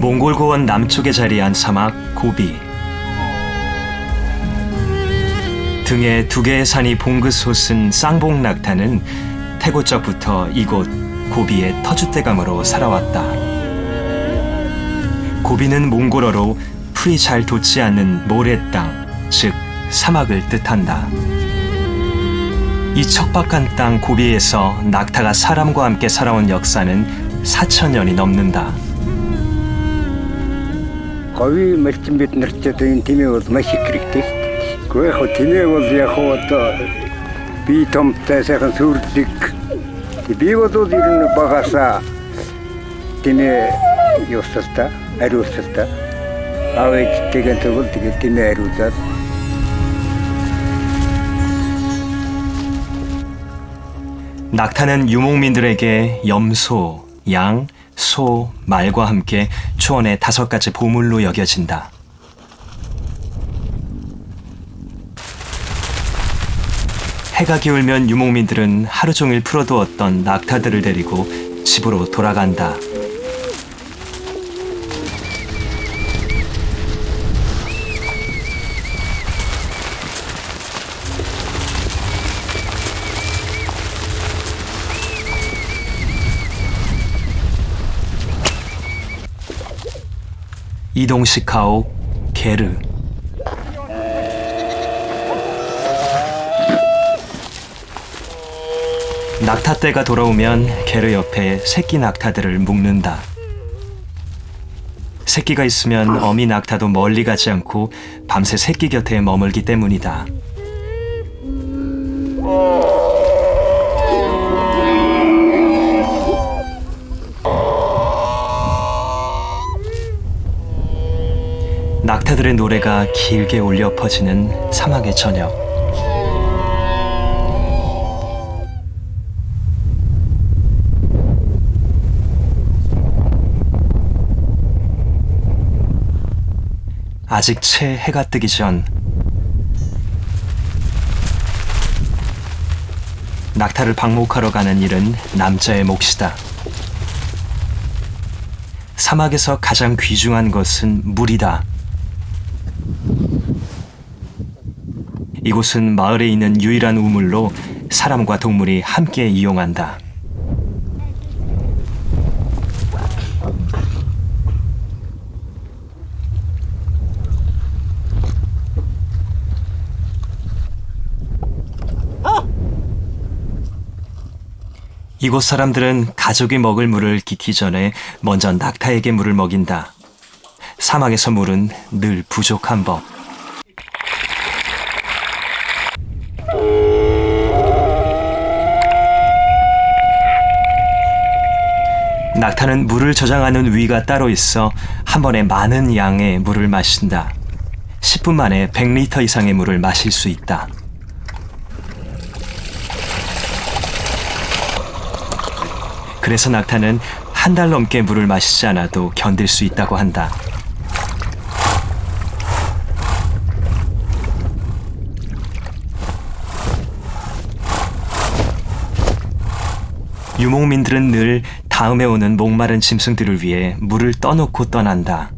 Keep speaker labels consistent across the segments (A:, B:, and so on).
A: 몽골 고원 남쪽에 자리한 사막 고비. 등에 두 개의 산이 봉긋 솟은 쌍봉 낙타는 태고적부터 이곳 고비의 터줏대감으로 살아왔다. 고비는 몽골어로 풀이 잘 돋지 않는 모래 땅, 즉 사막을 뜻한다. 이 척박한 땅 고비에서 낙타가 사람과 함께 살아온 역사는 4,000년이 넘는다.
B: Говийн малчин бид нарт ч одоо энэ тэмээ бол маш их хэрэгтэй. Гэхдээ яг тэмээ бол яг одоо би томтой сайхан сүрлэг. Би бол ер нь багасаа тэмээ ёстой, ариустай. Авэжтэйгэн тэгвэл тэгээд тэмээ ариусаад.
A: 낙타는 유목민들에게 염소, 양, 소, 말과 함께 초원의 5가지 보물로 여겨진다. 해가 기울면 유목민들은 하루 종일 풀어두었던 낙타들을 데리고 집으로 돌아간다. 이동식 가옥 게르. 낙타 때가 돌아오면 게르 옆에 새끼 낙타들을 묶는다. 새끼가 있으면 어미 낙타도 멀리 가지 않고 밤새 새끼 곁에 머물기 때문이다. 낙타들의 노래가 길게 울려 퍼지는 사막의 저녁. 아직 채 해가 뜨기 전 낙타를 방목하러 가는 일은 남자의 몫이다. 사막에서 가장 귀중한 것은 물이다. 이곳은 마을에 있는 유일한 우물로 사람과 동물이 함께 이용한다. 이곳 사람들은 가족이 먹을 물을 깃기 전에 먼저 낙타에게 물을 먹인다. 사막에서 물은 늘 부족한 법. 낙타는 물을 저장하는 위가 따로 있어 한 번에 많은 양의 물을 마신다. 10분 만에 100리터 이상의 물을 마실 수 있다. 그래서 낙타는 한 달 넘게 물을 마시지 않아도 견딜 수 있다고 한다. 유목민들은 늘 다음에 오는 목마른 짐승들을 위해 물을 떠놓고 떠난다.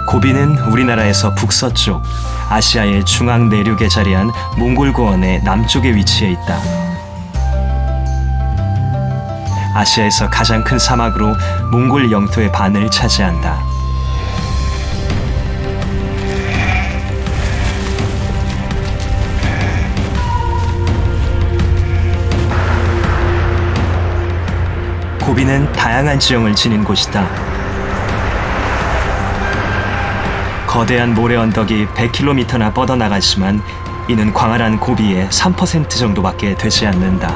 A: 고비는 우리나라에서 북서쪽, 아시아의 중앙 내륙에 자리한 몽골 고원의 남쪽에 위치해 있다. 아시아에서 가장 큰 사막으로 몽골 영토의 반을 차지한다. 고비는 다양한 지형을 지닌 곳이다. 거대한 모래 언덕이 100km나 뻗어나가지만 이는 광활한 고비의 3% 정도밖에 되지 않는다.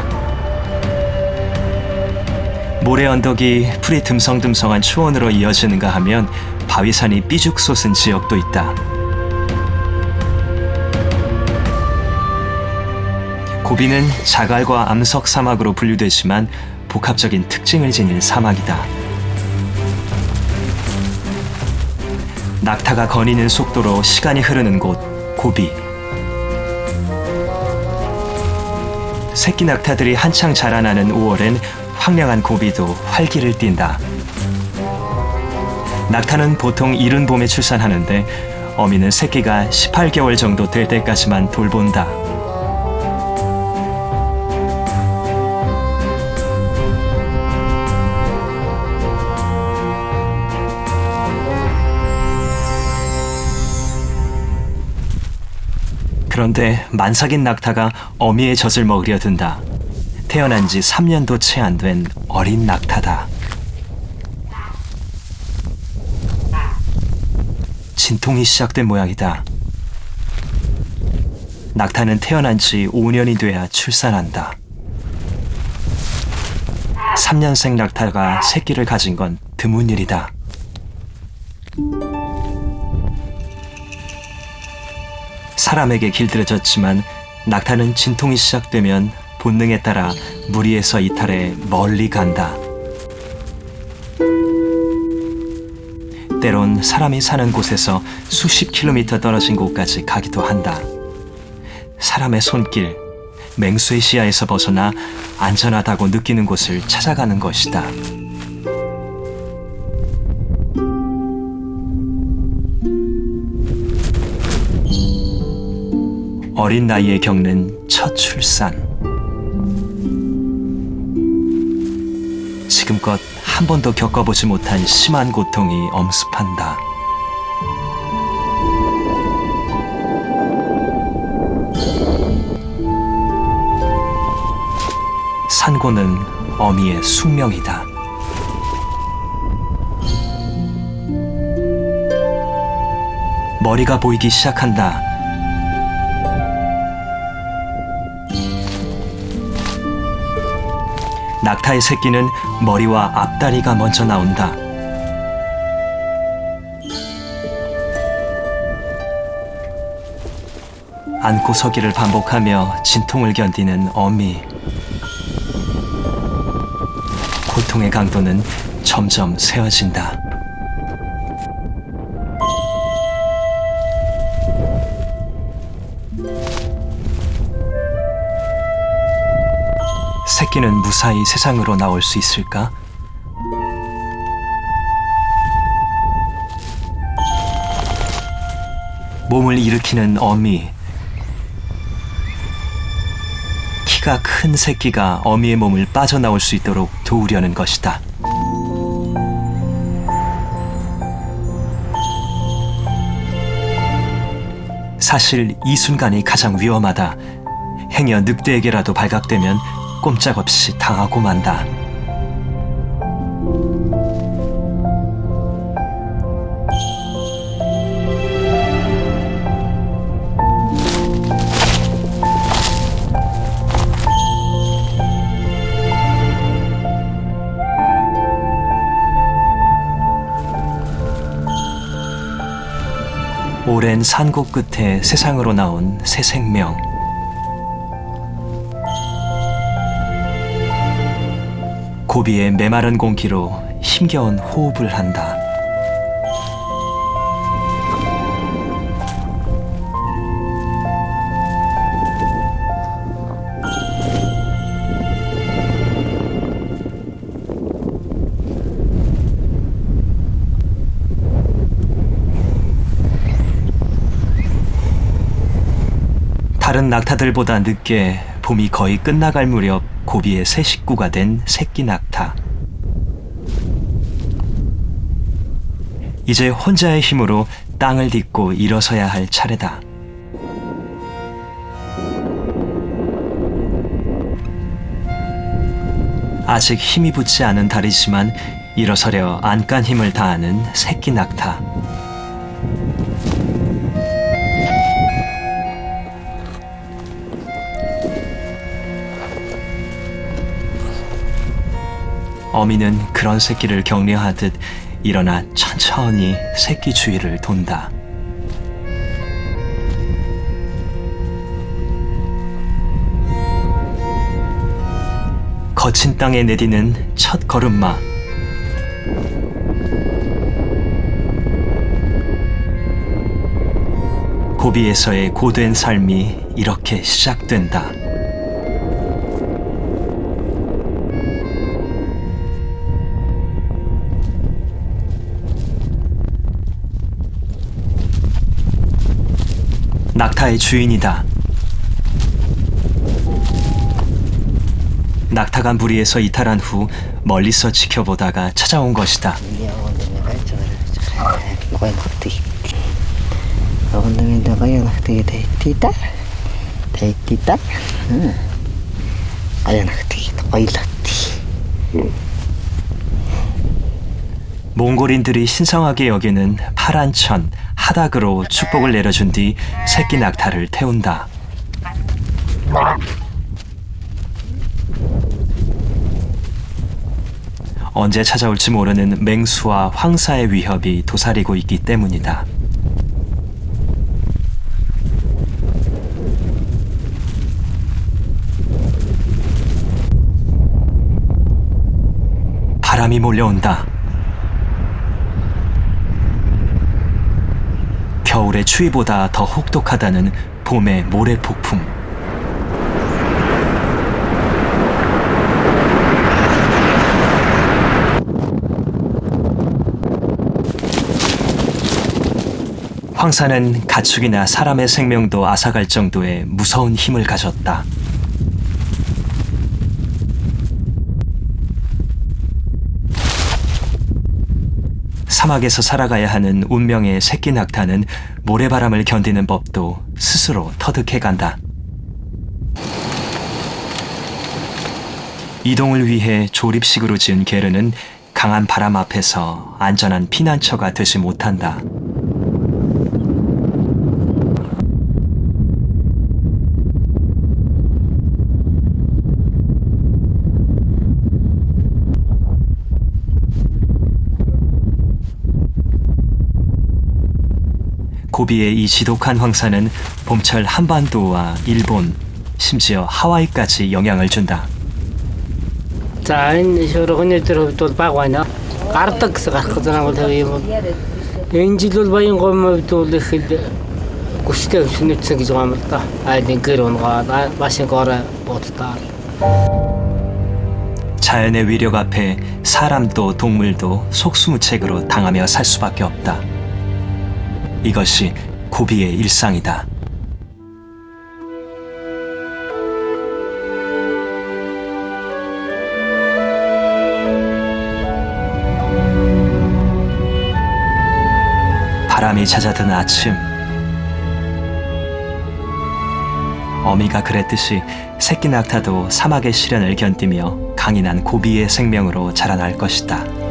A: 모래 언덕이 풀이 듬성듬성한 초원으로 이어지는가 하면 바위산이 삐죽 솟은 지역도 있다. 고비는 자갈과 암석 사막으로 분류되지만 복합적인 특징을 지닌 사막이다. 낙타가 거니는 속도로 시간이 흐르는 곳, 고비. 새끼 낙타들이 한창 자라나는 5월엔 황량한 고비도 활기를 띈다. 낙타는 보통 이른 봄에 출산하는데 어미는 새끼가 18개월 정도 될 때까지만 돌본다. 그런데 만삭인 낙타가 어미의 젖을 먹으려 든다. 태어난 지 3년도 채 안 된 어린 낙타다. 진통이 시작된 모양이다. 낙타는 태어난 지 5년이 돼야 출산한다. 3년생 낙타가 새끼를 가진 건 드문 일이다. 사람에게 길들여졌지만 낙타는 진통이 시작되면 본능에 따라 무리에서 이탈해 멀리 간다. 때론 사람이 사는 곳에서 수십 킬로미터 떨어진 곳까지 가기도 한다. 사람의 손길, 맹수의 시야에서 벗어나 안전하다고 느끼는 곳을 찾아가는 것이다. 어린 나이에 겪는 첫 출산. 지금껏 한 번도 겪어보지 못한 심한 고통이 엄습한다. 산고는 어미의 숙명이다. 머리가 보이기 시작한다. 낙타의 새끼는 머리와 앞다리가 먼저 나온다. 앉고 서기를 반복하며 진통을 견디는 어미. 고통의 강도는 점점 세어진다. 새끼는 무사히 세상으로 나올 수 있을까? 몸을 일으키는 어미. 키가 큰 새끼가 어미의 몸을 빠져나올 수 있도록 도우려는 것이다. 사실 이 순간이 가장 위험하다. 행여 늑대에게라도 발각되면 꼼짝없이 당하고 만다. 오랜 산고 끝에 세상으로 나온 새 생명. 고비의 메마른 공기로 힘겨운 호흡을 한다. 다른 낙타들보다 늦게 봄이 거의 끝나갈 무렵 고비의 새 식구가 된 새끼 낙타. 이제 혼자의 힘으로 땅을 딛고 일어서야 할 차례다. 아직 힘이 붙지 않은 다리지만 일어서려 안간 힘을 다하는 새끼 낙타. 어미는 그런 새끼를 격려하듯 일어나 천천히 새끼 주위를 돈다. 거친 땅에 내디는 첫 걸음마. 고비에서의 고된 삶이 이렇게 시작된다. 낙타의 주인이다. 낙타가 무리에서 이탈한 후 멀리서 지켜보다가 찾아온 것이다. 몽골인들이 신성하게 여기는 파란 천, 하닥으로 축복을 내려준 뒤 새끼 낙타를 태운다. 언제 찾아올지 모르는 맹수와 황사의 위협이 도사리고 있기 때문이다. 바람이 몰려온다. 겨울의 추위보다 더 혹독하다는 봄의 모래폭풍. 황사는 가축이나 사람의 생명도 앗아갈 정도의 무서운 힘을 가졌다. 사막에서 살아가야 하는 운명의 새끼 낙타는 모래바람을 견디는 법도 스스로 터득해간다. 이동을 위해 조립식으로 지은 게르는 강한 바람 앞에서 안전한 피난처가 되지 못한다. 고비의 이 지독한 황사는 봄철 한반도와 일본, 심지어 하와이까지 영향을 준다.
C: За энэ шуурганы дээр хувьд бол бага байна. Гардаг гэсэн гарах гэж байгаа бол юм. Энэ жил бол баян гомд бол их л гүштэй өвчнөцсөн гэж байгаа юм л да. Гэр унгаад машин гороо уудтаа.
A: 자연의 위력 앞에 사람도 동물도 속수무책으로 당하며 살 수밖에 없다. 이것이 고비의 일상이다. 바람이 잦아든 아침. 어미가 그랬듯이 새끼 낙타도 사막의 시련을 견디며 강인한 고비의 생명으로 자라날 것이다.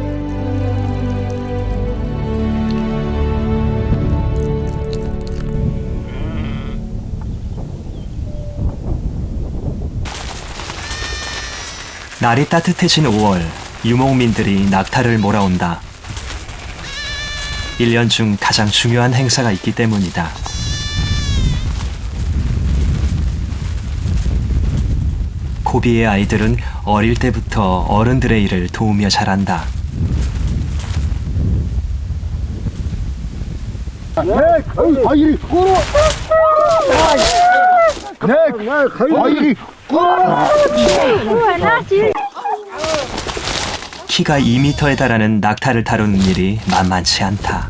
A: 날이 따뜻해진 5월, 유목민들이 낙타를 몰아온다. 1년 중 가장 중요한 행사가 있기 때문이다. 고비의 아이들은 어릴 때부터 어른들의 일을 도우며 자란다. 키가 2m에 달하는 낙타를 다루는 일이 만만치 않다.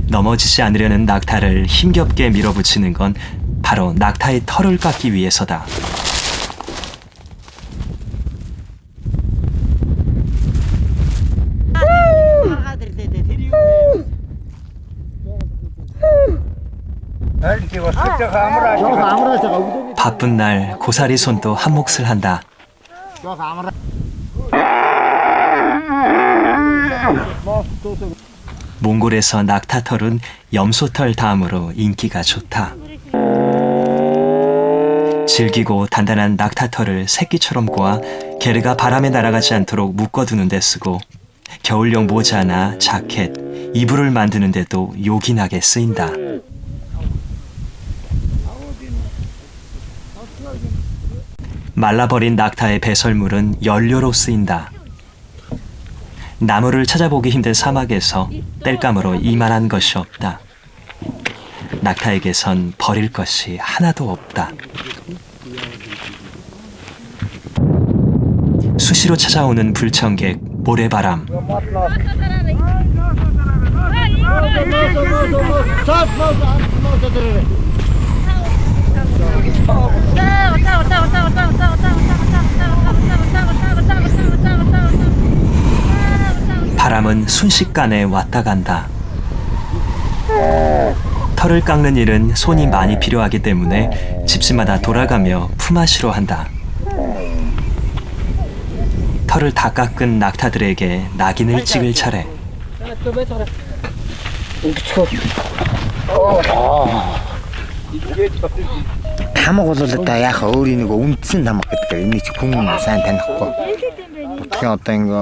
A: 넘어지지 않으려는 낙타를 힘겹게 밀어붙이는 건 바로 낙타의 털을 깎기 위해서다. 바쁜 날 고사리 손도 한 몫을 한다. 몽골에서 낙타털은 염소털 다음으로 인기가 좋다. 질기고 단단한 낙타털을 새끼처럼 꼬아 게르가 바람에 날아가지 않도록 묶어두는 데 쓰고 겨울용 모자나 자켓, 이불을 만드는 데도 요긴하게 쓰인다. 말라버린 낙타의 배설물은 연료로 쓰인다. 나무를 찾아보기 힘든 사막에서 땔감으로 이만한 것이 없다. 낙타에게선 버릴 것이 하나도 없다. 수시로 찾아오는 불청객, 모래바람. 바람은 순식간에 왔다 간다. 털을 깎는 일은 손이 많이 필요하기 때문에 집집마다 돌아가며 품앗이로 한다. 털을 다 깎은 낙타들에게 낙인을 찍을 차례.
D: тамга бол одоо яг өөрийн нэг үндсэн тамга гэдэг. Энийг чи хүн сайн танихгүй. Тэгэхээр одоо ингээ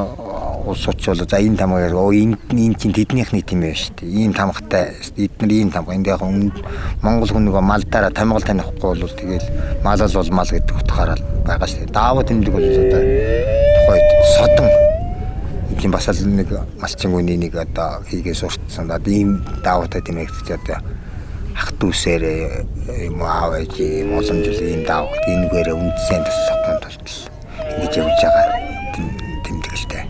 D: улс очвол за энэ тамгаар энэ чинь тэднийхний тийм ээ шүү дээ. Ийм тамгатай эдгээр ийм тамга. Энд яг Монгол хүн нэг малдаараа тамгал танихгүй бол тэгэл мал бол мал гэдэг утгаараа байгаа шүү дээ. Даавууд тэмдэг бол одоо тухайд содон энэ бас л нэг малчин үний нэг одоо хийгээс уртсан. Одоо ийм даавуутай тийм ээ гэж одоо ах дүүсээр юм аав ээж боломжтой ийм даав энэгээр үндсэн тусахын тулд ингэж явж байгаа тэмдэглэтэй.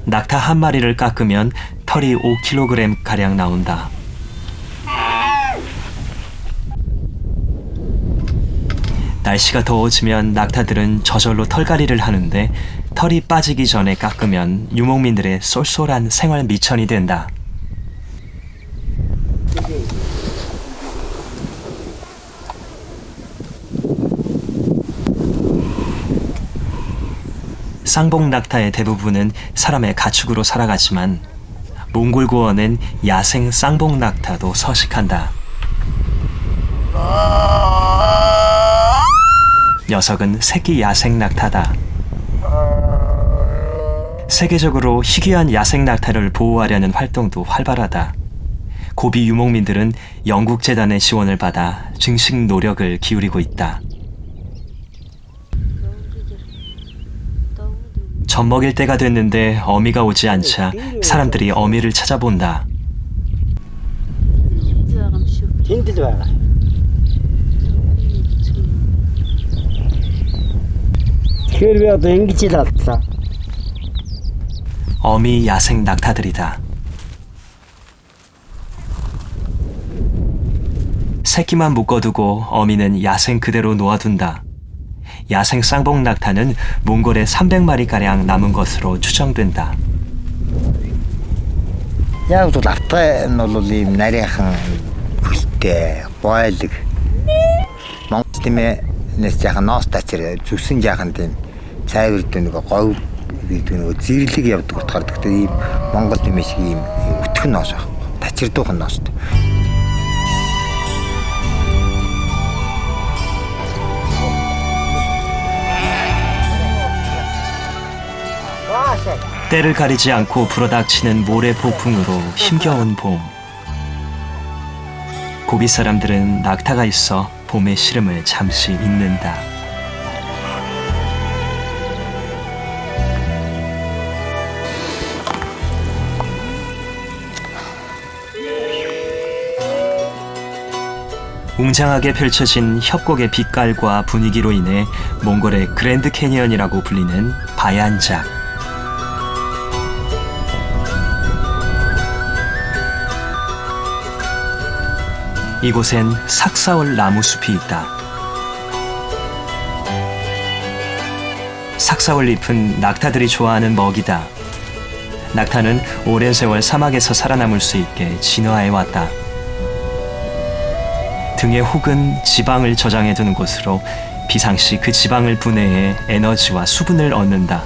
A: 낙타 한 마리를 깎으면 털이 5kg 가량 나온다. 날씨가 더워지면 낙타들은 저절로 털갈이를 하는데 털이 빠지기 전에 깎으면 유목민들의 쏠쏠한 생활 미천이 된다. 쌍봉 낙타의 대부분은 사람의 가축으로 살아가지만 몽골 고원엔 야생 쌍봉 낙타도 서식한다. 녀석은 새끼 야생 낙타다. 세계적으로 희귀한 야생 낙타를 보호하려는 활동도 활발하다. 고비 유목민들은 영국재단의 지원을 받아 증식 노력을 기울이고 있다. 젖 먹일 때가 됐는데 어미가 오지 않자 사람들이 어미를 찾아본다.
C: Тэнд л байгаа. Тэгэхээр би одоо ингэж л алдлаа.
A: 어미 야생 낙타들이다. 새끼만 묶어두고 어미는 야생 그대로 놓아둔다. 야생 쌍봉 낙타는 몽골에 300마리가량 남은 것으로 추정된다.
D: Яг бол автай нь бол ийм нарийнхан хөлтэй бойлог Монгол тиймээ нэс яхан ноос тачир зүсэн яхан тийм цайвар дэ нэг говь гэдэг нэг зэрлэг явдаг утгаар гэхдээ ийм Монгол тиймээ шиг ийм өтгөн ноос байхгүй тачирдуухан ноостой.
A: 때를 가리지 않고 불어닥치는 모래 폭풍으로 힘겨운 봄. 고비 사람들은 낙타가 있어 봄의 시름을 잠시 잊는다. 웅장하게 펼쳐진 협곡의 빛깔과 분위기로 인해 몽골의 그랜드 캐니언이라고 불리는 바얀작. 이곳엔 삭사월 나무숲이 있다. 삭사월 잎은 낙타들이 좋아하는 먹이다. 낙타는 오랜 세월 사막에서 살아남을 수 있게 진화해왔다. 등의 혹은 지방을 저장해두는 곳으로 비상시 그 지방을 분해해 에너지와 수분을 얻는다.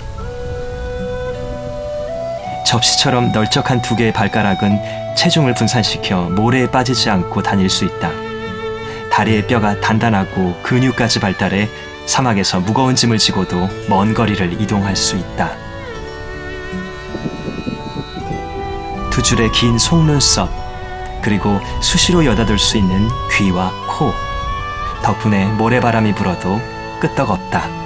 A: 접시처럼 널쩍한 두 개의 발가락은 체중을 분산시켜 모래에 빠지지 않고 다닐 수 있다. 다리의 뼈가 단단하고 근육까지 발달해 사막에서 무거운 짐을 지고도 먼 거리를 이동할 수 있다. 두 줄의 긴 속눈썹, 그리고 수시로 여닫을 수 있는 귀와 코. 덕분에 모래바람이 불어도 끄떡없다.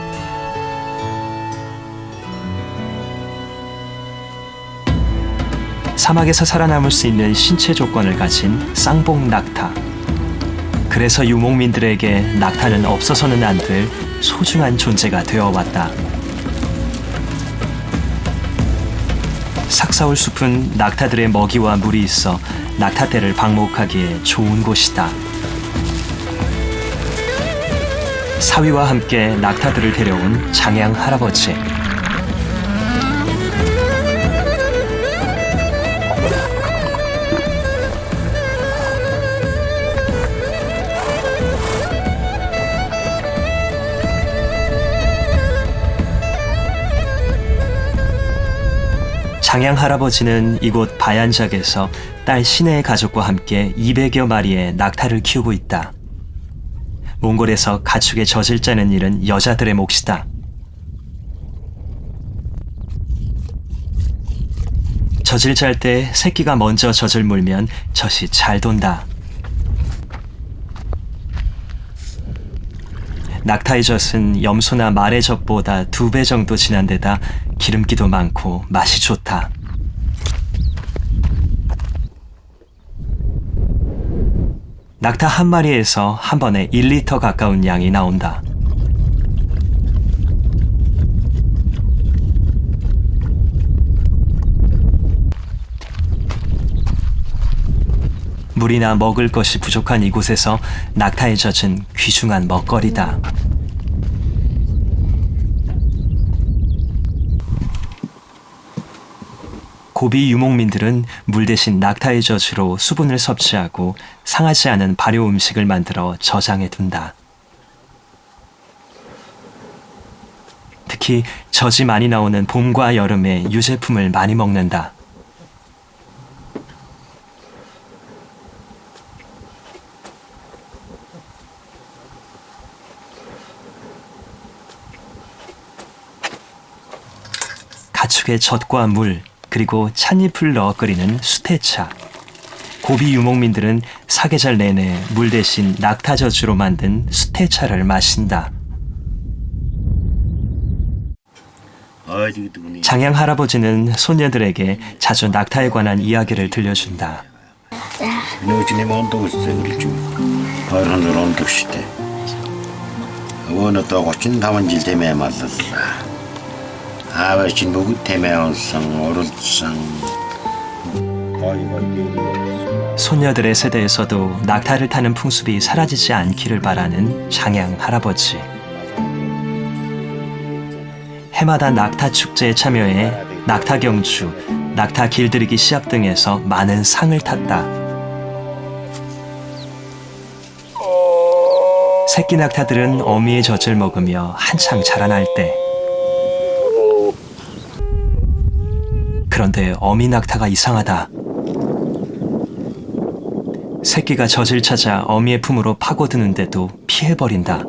A: 사막에서 살아남을 수 있는 신체 조건을 가진 쌍봉 낙타. 그래서 유목민들에게 낙타는 없어서는 안 될 소중한 존재가 되어왔다. 삭사올 숲은 낙타들의 먹이와 물이 있어 낙타떼를 방목하기에 좋은 곳이다. 사위와 함께 낙타들을 데려온 장양 할아버지. 장양 할아버지는 이곳 바얀작에서 딸 신혜의 가족과 함께 200여 마리의 낙타를 키우고 있다. 몽골에서 가축의 젖을 짜는 일은 여자들의 몫이다. 젖을 짤 때 새끼가 먼저 젖을 물면 젖이 잘 돈다. 낙타의 젖은 염소나 말의 젖보다 2배 정도 진한 데다 기름기도 많고 맛이 좋다. 낙타 한 마리에서 한 번에 1리터 가까운 양이 나온다. 물이나 먹을 것이 부족한 이곳에서 낙타의 젖은 귀중한 먹거리다. 고비 유목민들은 물 대신 낙타의 젖으로 수분을 섭취하고 상하지 않은 발효 음식을 만들어 저장해 둔다. 특히 젖이 많이 나오는 봄과 여름에 유제품을 많이 먹는다. 가축의 젖과 물, 그리고 찻잎을 넣어 끓이는 수태차. 고비 유목민들은 사계절 내내 물 대신 낙타젖으로 만든 수태차를 마신다. 장양 할아버지는 손녀들에게 자주 낙타에 관한 이야기를 들려준다. 손녀들의 세대에서도 낙타를 타는 풍습이 사라지지 않기를 바라는 장양 할아버지. 해마다 낙타 축제에 참여해 낙타 경주, 낙타 길들이기 시합 등에서 많은 상을 탔다. 새끼 낙타들은 어미의 젖을 먹으며 한창 자라날 때, 그런데 어미 낙타가 이상하다. 새끼가 젖을 찾아 어미의 품으로 파고드는데도 피해버린다.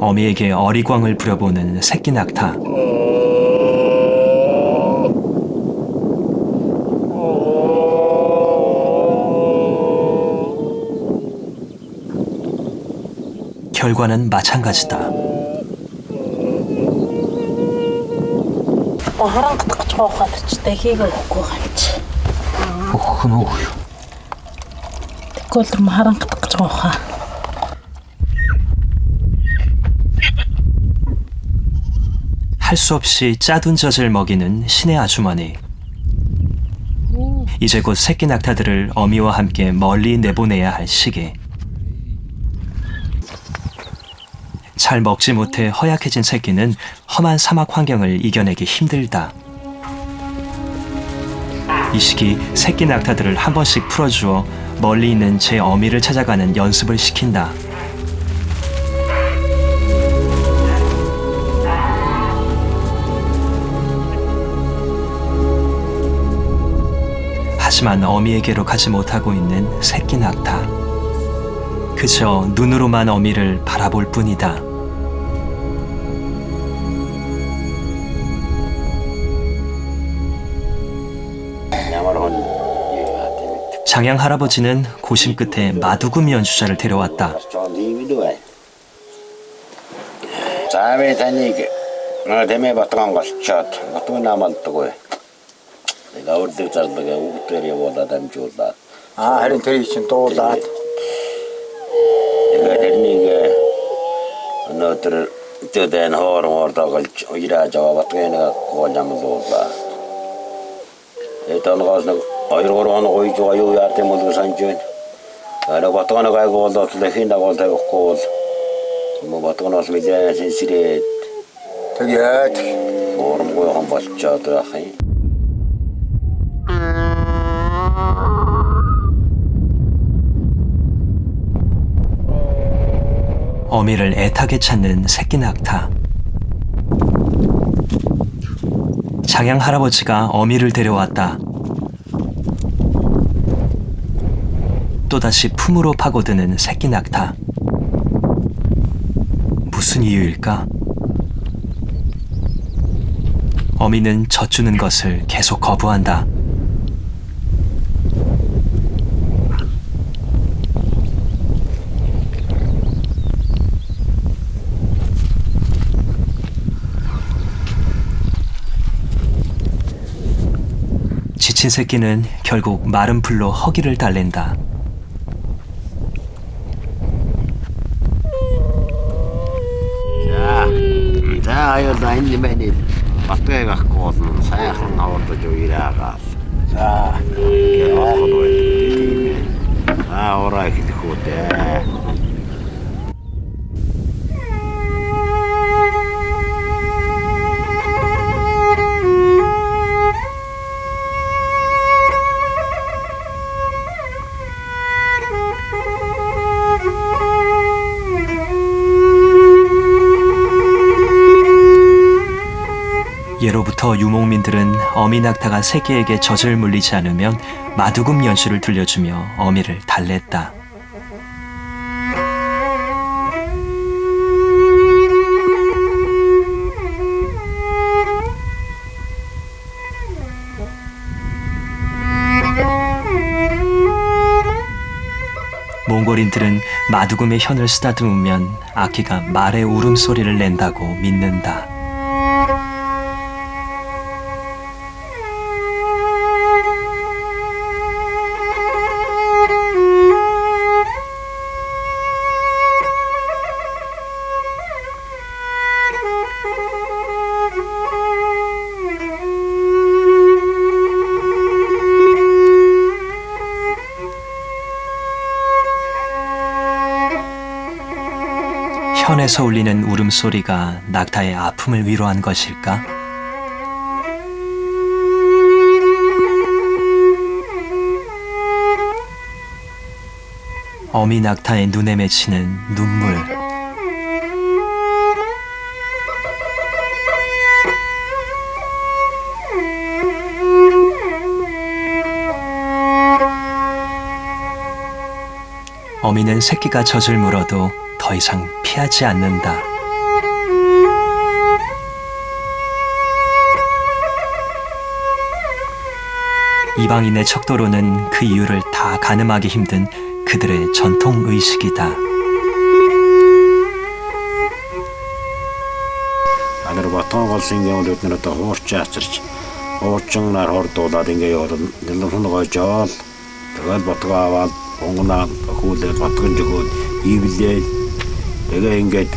A: 어미에게 어리광을 부려보는 새끼 낙타. 결과는 마찬가지다. 할 수 없이 짜둔 젖을 먹이는 신의 아주머니. 이제 곧 새끼 낙타들을 어미와 함께 멀리 내보내야 할 시기. 잘 먹지 못해 허약해진 새끼는 험한 사막 환경을 이겨내기 힘들다. 이 시기 새끼 낙타들을 한 번씩 풀어주어 멀리 있는 제 어미를 찾아가는 연습을 시킨다. 하지만 어미에게로 가지 못하고 있는 새끼 낙타. 그저 눈으로만 어미를 바라볼 뿐이다. 장양 할아버지는 고심 끝에 마두금 연주자를 데려왔다.
E: Another to then horror dog ira jawab tena ko nyam do ba. Etan gas na ayr goron oi jo ayo yarte mo do sanjun. Ana batona ga go do le hinda go ta ko. Mo batona s media sin sire.
B: Тэгээд
E: Ором го хан болчоод ахын.
A: 어미를 애타게 찾는 새끼 낙타. 장양 할아버지가 어미를 데려왔다. 또다시 품으로 파고드는 새끼 낙타. 무슨 이유일까? 어미는 젖주는 것을 계속 거부한다. 지친 새끼는 결국 마른 풀로 허기를 달랜다.
E: За аяа энэ мэний батгайгах гоосон сайхан аваад жуураагаа. За яах вэ? Ороо их хөтэй.
A: 예로부터 유목민들은 어미 낙타가 새끼에게 젖을 물리지 않으면 마두금 연수를 들려주며 어미를 달랬다. 몽골인들은 마두금의 현을 쓰다듬으면 아기가 말의 울음소리를 낸다고 믿는다. 현에서 울리는 울음소리가 낙타의 아픔을 위로한 것일까? 어미 낙타의 눈에 맺히는 눈물. 어미는 새끼가 젖을 물어도 더 이상 피하지 않는다. 이방인의 척도로는 그 이유를 다 가늠하기 힘든 그들의 전통 의식이다.
E: Анар батон голсын гэмэл өднөр одоо хуурч яасарч хуурчин нар хордуулаад ингээ яваад нэлсэн гойжоод тэгэл ботгоо аваад онгонаа хүүлээ батгон жигүүд ивлээ тэгээ ингээд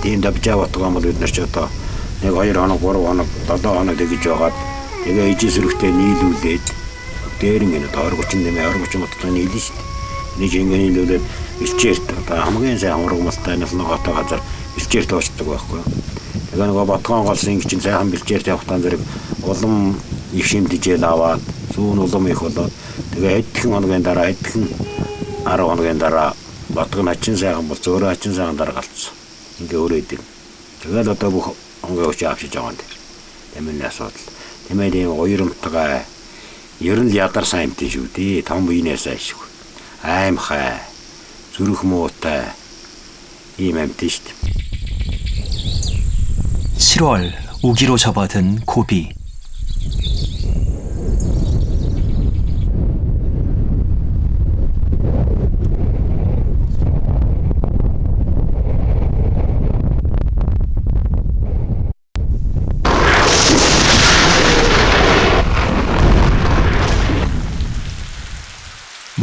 E: тийм давжаа ботгоо мод өднөр ч одоо нэг 2 хоног 3 хоног 7 хоног тэгж яваад тэгээ ижил сүрхтээ нийлүүлээд дээр ингээд 20 30 ботгоо нийлэн шүү дээ. Нэг ингээ нийлүүлээд илчээрт одоо хамгийн сайн ургамалтай нэг готоо газар илчээрт очдог байхгүй. Тэгээ нөгөө ботгоон голсын чинь сайхан бэлчээрт явахтан зэрэг улам их шимтжээл аваад зүүн улам их болоод тэгээ хэдхэн хоногийн дараа хэдхэн 10 хоногийн дараа ботгон ачин сайхан бол зөөрөө ачин сайхан дараа галцсан. Ингээ өөрөө идэв. Тэгээд одоо бүх онгийн өч авчиж байгаа юм. Тэмээ асуудал. Тэмээ ийм уйрамтгаа ер нь ядар сайн юмтэй шүү дээ. Том биенээс ашиг. Аймхай зүрх муутай ийм амьтан шүү дээ.
A: 7월 우기로 접어든 고비.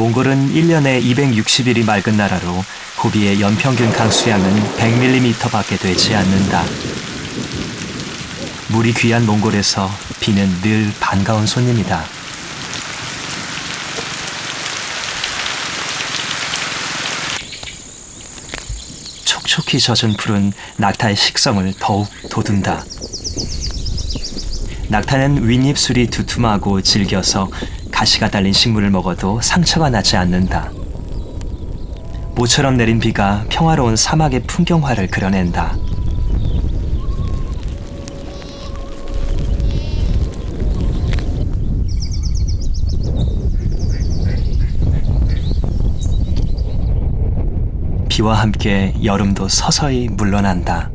A: 몽골은 1년에 260일이 맑은 나라로 고비의 연평균 강수량은 100mm밖에 되지 않는다. 물이 귀한 몽골에서 비는 늘 반가운 손님이다. 촉촉히 젖은 풀은 낙타의 식성을 더욱 돋운다. 낙타는 윗입술이 두툼하고 질겨서 가시가 달린 식물을 먹어도 상처가 나지 않는다. 모처럼 내린 비가 평화로운 사막의 풍경화를 그려낸다. 비와 함께 여름도 서서히 물러난다.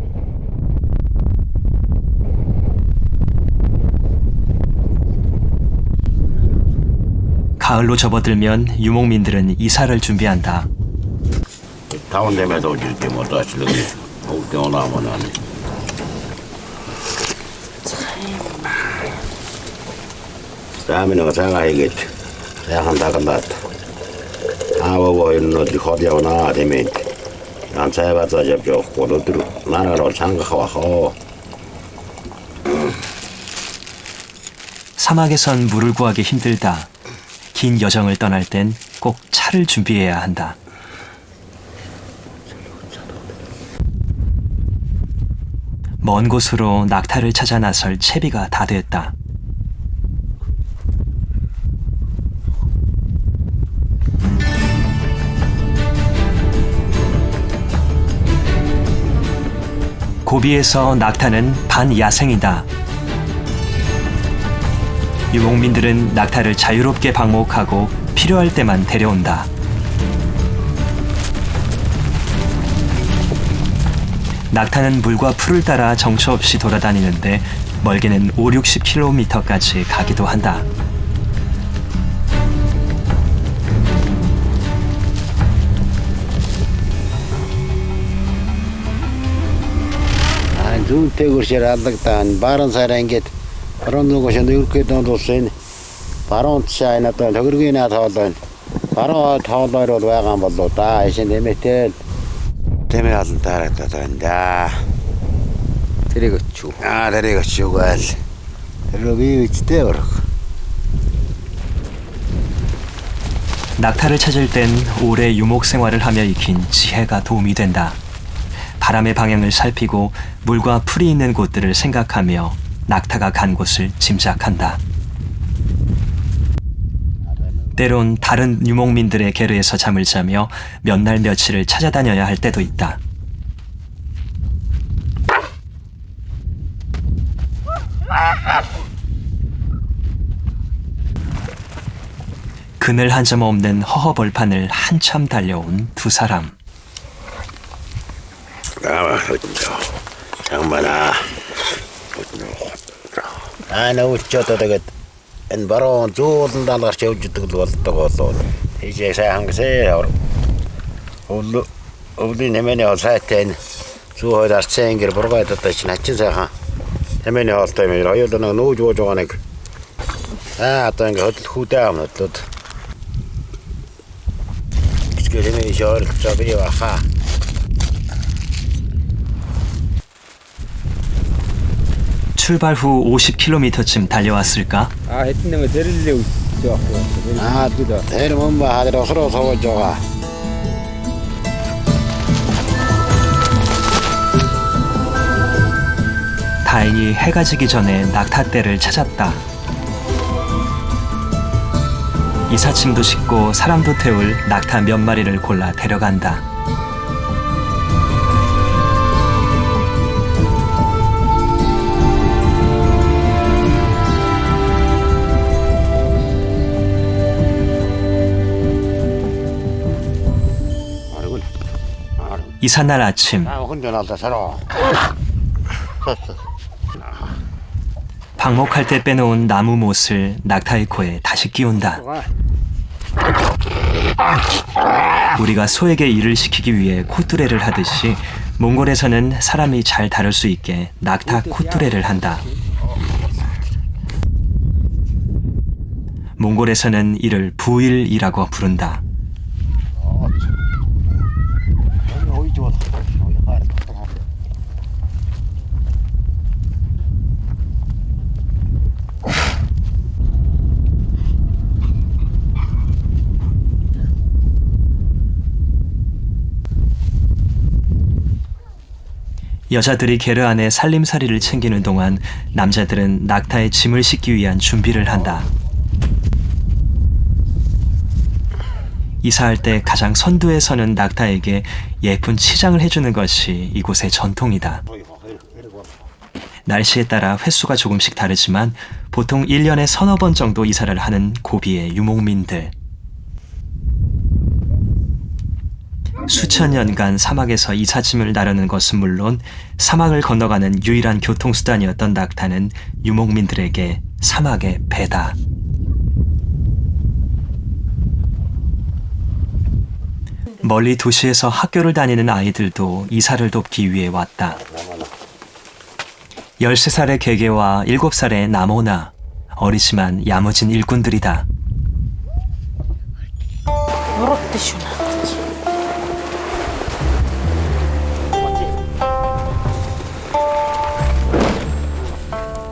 A: 가을로 접어들면 유목민들은 이사를 준비한다.
E: 다운되면서 오질 때 뭐도 하시려고 올 때 오나면 안 해. 다음에는 생각해야겠지. 생각한다가 낫다. 아버고 이런 어디 거디하고 나와 되면 난 잘봤자 접죠. 고도들어 나라로 생각하고
A: 사막에선 물을 구하기 힘들다. 긴 여정을 떠날 땐 꼭 차를 준비해야 한다. 먼 곳으로 낙타를 찾아 나설 채비가 다 됐다. 고비에서 낙타는 반야생이다. 유목민들은 낙타를 자유롭게 방목하고 필요할 때만 데려온다. 낙타는 물과 풀을 따라 정처 없이 돌아다니는데 멀게는 5-60km까지 가기도 한다.
E: 좀 태그시 알았다는 바른 사람께 그런 것이 이렇게 돈도선 바로 차이나 또 저기나 더던 바로 더더로 와가 뭐도 다 이제 메텔 때문에 아주 다르다던다
D: 데리고추.
E: 데리고추가 데리고 있대요.
A: 낙타를 찾을 땐 오래 유목 생활을 하며 익힌 지혜가 도움이 된다. 바람의 방향을 살피고 물과 풀이 있는 곳들을 생각하며 낙타가 간 곳을 짐작한다. 때론 다른 유목민들의 계르에서 잠을 자며 몇 날 며칠을 찾아다녀야 할 때도 있다. 그늘 한 점 없는 허허벌판을 한참 달려온 두 사람.
E: 장만아 나 우쩌도 되게 엔 바로 좋은 단어 채우지도 것도 이제 상세 우리 내면에 어사텐 수호다 생기를 보러 가야 됐다 지나치자 내면에 어때면 여기도 너무 좋아하네 어떤 거 후다면 또 이게 저 저기 와하
A: 출발 후 50km쯤 달려왔을까?
B: 했는 거 데리려고 있어.
E: 데리면 뭐 하더라도 서로 서울줘가
A: 다행히 해가 지기 전에 낙타떼를 찾았다. 이삿짐도 싣고 사람도 태울 낙타 몇 마리를 골라 데려간다. 이삿날 아침
E: 혼자 나왔다 살아
A: 방목할 때 빼놓은 나무 못을 낙타의 코에 다시 끼운다. 우리가 소에게 일을 시키기 위해 콧뚜레를 하듯이 몽골에서는 사람이 잘 다룰 수 있게 낙타 콧뚜레를 한다. 몽골에서는 이를 부일이라고 부른다. 여자들이 게르 안에 살림살이를 챙기는 동안 남자들은 낙타의 짐을 싣기 위한 준비를 한다. 이사할 때 가장 선두에 서는 낙타에게 예쁜 치장을 해주는 것이 이곳의 전통이다. 날씨에 따라 횟수가 조금씩 다르지만 보통 1년에 서너 번 정도 이사를 하는 고비의 유목민들. 수천 년간 사막에서 이삿짐을 나르는 것은 물론 사막을 건너가는 유일한 교통수단이었던 낙타는 유목민들에게 사막의 배다. 멀리 도시에서 학교를 다니는 아이들도 이사를 돕기 위해 왔다. 13살의 개개와 7살의 나모나, 어리지만 야무진 일꾼들이다.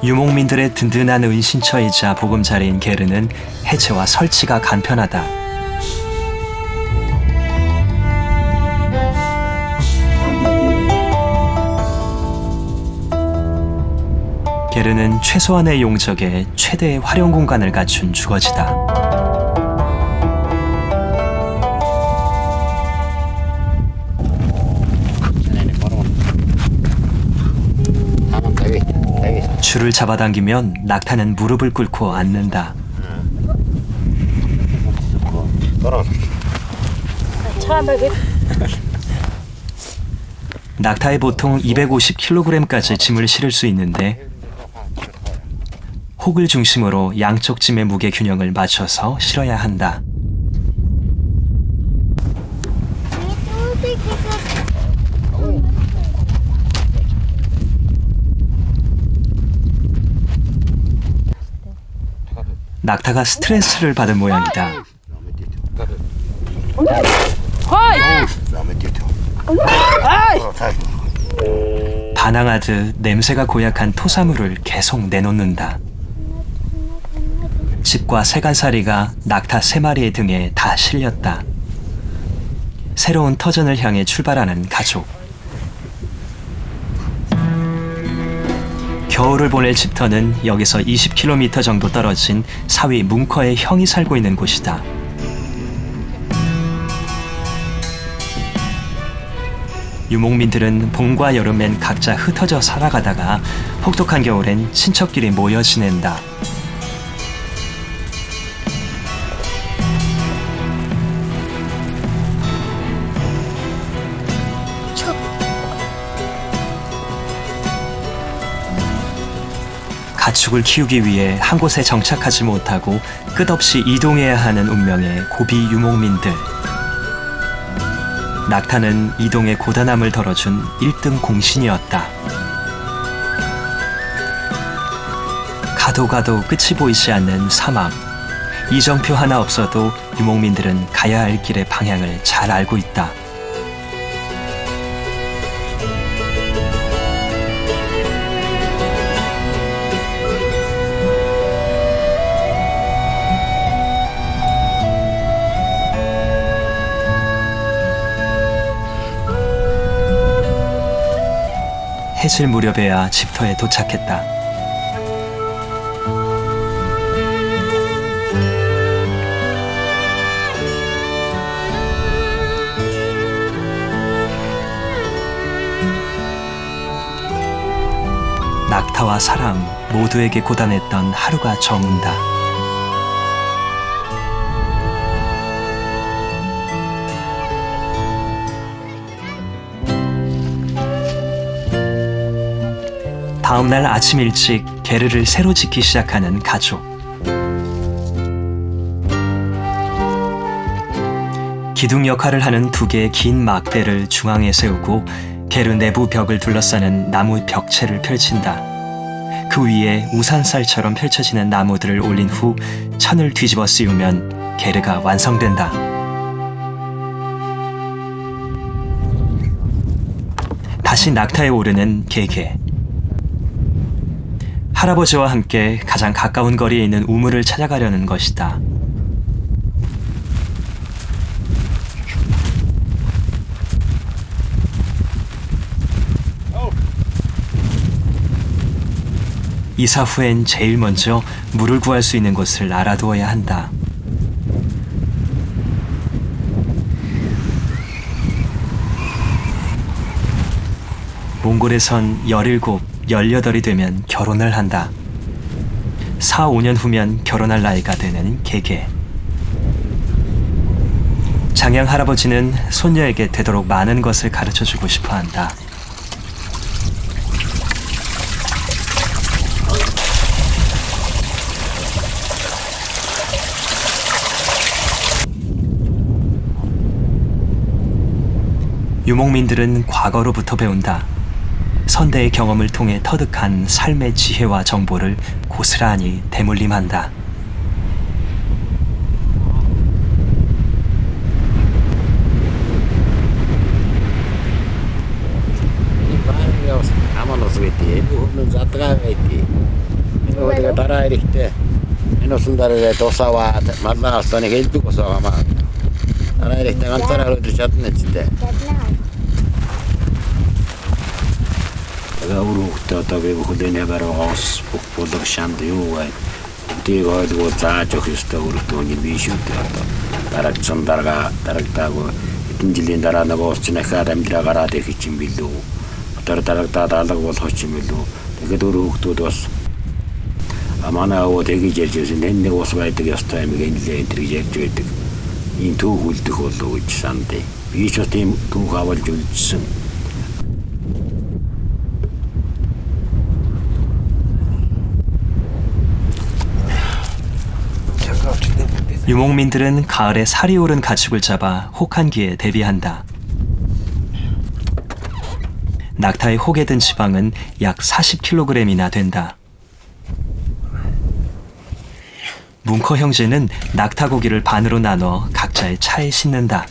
A: 유목민들의 든든한 은신처이자 보금자리인 게르는 해체와 설치가 간편하다. 게르는 최소한의 용적에 최대의 활용 공간을 갖춘 주거지다. 줄을 잡아당기면 낙타는 무릎을 꿇고 앉는다. 낙타에 보통 250kg까지 짐을 실을 수 있는데 혹을 중심으로 양쪽 짐의 무게 균형을 맞춰서 실어야 한다. 낙타가 스트레스를 받은 모양이다. 반항하듯 냄새가 고약한 토사물을 계속 내놓는다. 집과 세간살이가 낙타 3마리의 등에 다 실렸다. 새로운 터전을 향해 출발하는 가족. 겨울을 보낼 집터는 여기서 20km 정도 떨어진 사위 뭉커의 형이 살고 있는 곳이다. 유목민들은 봄과 여름엔 각자 흩어져 살아가다가 혹독한 겨울엔 친척끼리 모여 지낸다. 가축을 키우기 위해 한 곳에 정착하지 못하고 끝없이 이동해야 하는 운명의 고비 유목민들. 낙타는 이동의 고단함을 덜어준 1등 공신이었다. 가도 가도 끝이 보이지 않는 사막. 이정표 하나 없어도 유목민들은 가야 할 길의 방향을 잘 알고 있다. 해질 무렵에야 집터에 도착했다. 낙타와 사람 모두에게 고단했던 하루가 저문다. 다음날 아침 일찍 게르를 새로 짓기 시작하는 가족. 기둥 역할을 하는 2개의 긴 막대를 중앙에 세우고 게르 내부 벽을 둘러싸는 나무 벽체를 펼친다. 그 위에 우산살처럼 펼쳐지는 나무들을 올린 후 천을 뒤집어 씌우면 게르가 완성된다. 다시 낙타에 오르는 개개. 할아버지와 함께 가장 가까운 거리에 있는 우물을 찾아가려는 것이다. 이사 후엔 제일 먼저 물을 구할 수 있는 곳을 알아두어야 한다. 몽골에선 17, 18이 되면 결혼을 한다. 4, 5년 후면 결혼할 나이가 되는 개개. 장양 할아버지는 손녀에게 되도록 많은 것을 가르쳐주고 싶어 한다. 유목민들은 과거로부터 배운다. 선대의 경험을 통해 터득한 삶의 지혜와 정보를 고스란히 대물림한다.
E: Uruhtaa vevuhden veroas production juuai. Tiigo tuo tsaatjo Krista urtuoni viisuutta. Tarakson taraktago injilin darana vossina kadam diragara tekichin bildu. Tarakta talago hochim bildu. Tegeduruhtu dos. Amana o tegijerjusin enne osvaite jostain migenille intrigektuet. Intu hultu hollu sante. Viisutim tuhaval jultsun.
A: 유목민들은 가을에 살이 오른 가축을 잡아 혹한기에 대비한다. 낙타의 혹에 든 지방은 약 40kg이나 된다. 뭉커 형제는 낙타 고기를 반으로 나눠 각자의 차에 싣는다.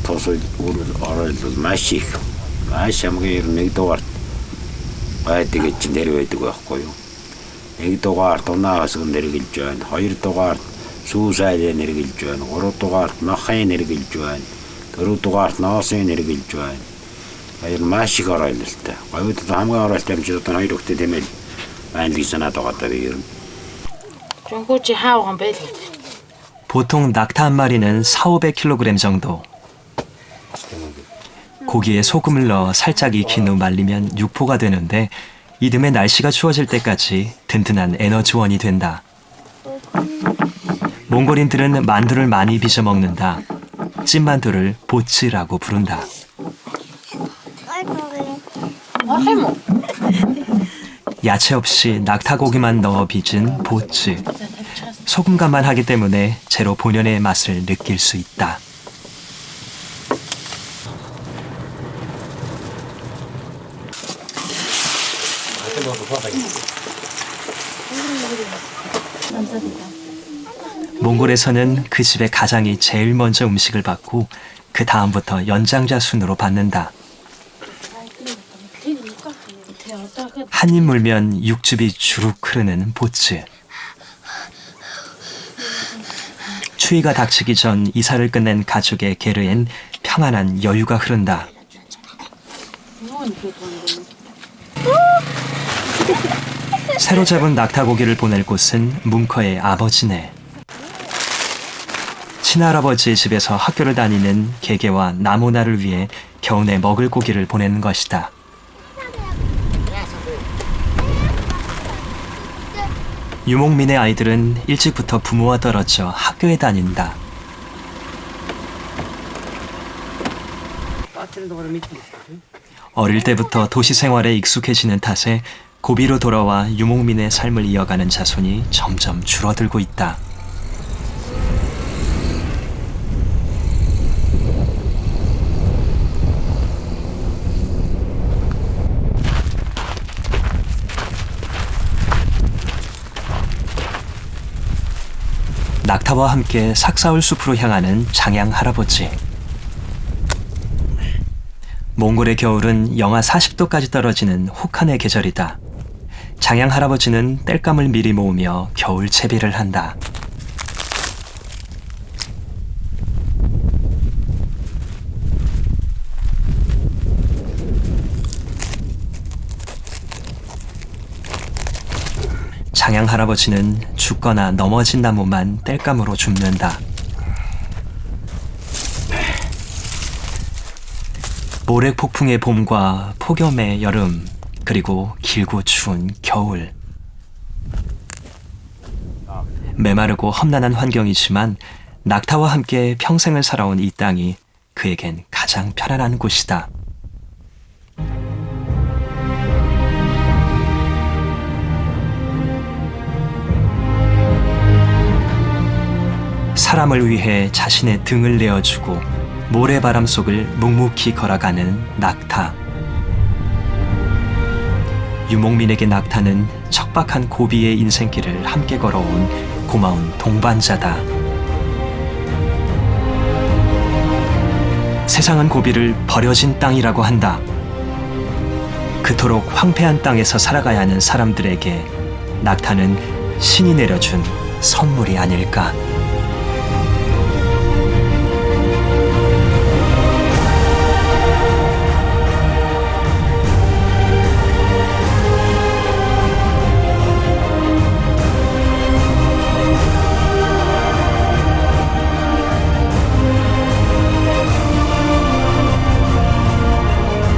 E: Tosi orailut mäsik. Mässämkin negtoart. Aettikin terveytykohkoju. Negtoart on naasun nergiltyön. Hairtoart suusäiden nergiltyön. Orotoart nahain nergiltyön. Torutoart naaseen nergiltyön. Air mäsik orailulta. Ajutetaan hamga orailta, mutta jotain haidukti temel. Vähän lisänä tokatta viirun.
F: 중국지 하오한 배리.
A: 보통 낙타 한 마리는 4-500kg 정도. 고기에 소금을 넣어 살짝 익힌 후 말리면 육포가 되는데 이듬해 날씨가 추워질 때까지 든든한 에너지원이 된다. 몽골인들은 만두를 많이 빚어 먹는다. 찐만두를 보츠라고 부른다. 야채 없이 낙타고기만 넣어 빚은 보츠. 소금간만 하기 때문에 제로 본연의 맛을 느낄 수 있다. 몽골에서는 그 집의 가장이 제일 먼저 음식을 받고 그 다음부터 연장자 순으로 받는다. 한 입 물면 육즙이 주룩 흐르는 보츠. 추위가 닥치기 전 이사를 끝낸 가족의 게르엔 평안한 여유가 흐른다. 새로 잡은 낙타고기를 보낼 곳은 뭉커의 아버지네. 친할아버지의 집에서 학교를 다니는 개개와 나모나를 위해 겨우내 먹을 고기를 보내는 것이다. 유목민의 아이들은 일찍부터 부모와 떨어져 학교에 다닌다. 어릴 때부터 도시 생활에 익숙해지는 탓에 고비로 돌아와 유목민의 삶을 이어가는 자손이 점점 줄어들고 있다. 낙타와 함께 삭사울 숲으로 향하는 장양 할아버지. 몽골의 겨울은 영하 40도까지 떨어지는 혹한의 계절이다. 장양 할아버지는 땔감을 미리 모으며 겨울 채비를 한다. 장양 할아버지는 죽거나 넘어진 나무만 땔감으로 줍는다. 모래 폭풍의 봄과 폭염의 여름, 그리고 길고 추운 겨울. 메마르고 험난한 환경이지만 낙타와 함께 평생을 살아온 이 땅이 그에겐 가장 편안한 곳이다. 사람을 위해 자신의 등을 내어주고 모래바람 속을 묵묵히 걸어가는 낙타. 유목민에게 낙타는 척박한 고비의 인생길을 함께 걸어온 고마운 동반자다. 세상은 고비를 버려진 땅이라고 한다. 그토록 황폐한 땅에서 살아가야 하는 사람들에게 낙타는 신이 내려준 선물이 아닐까.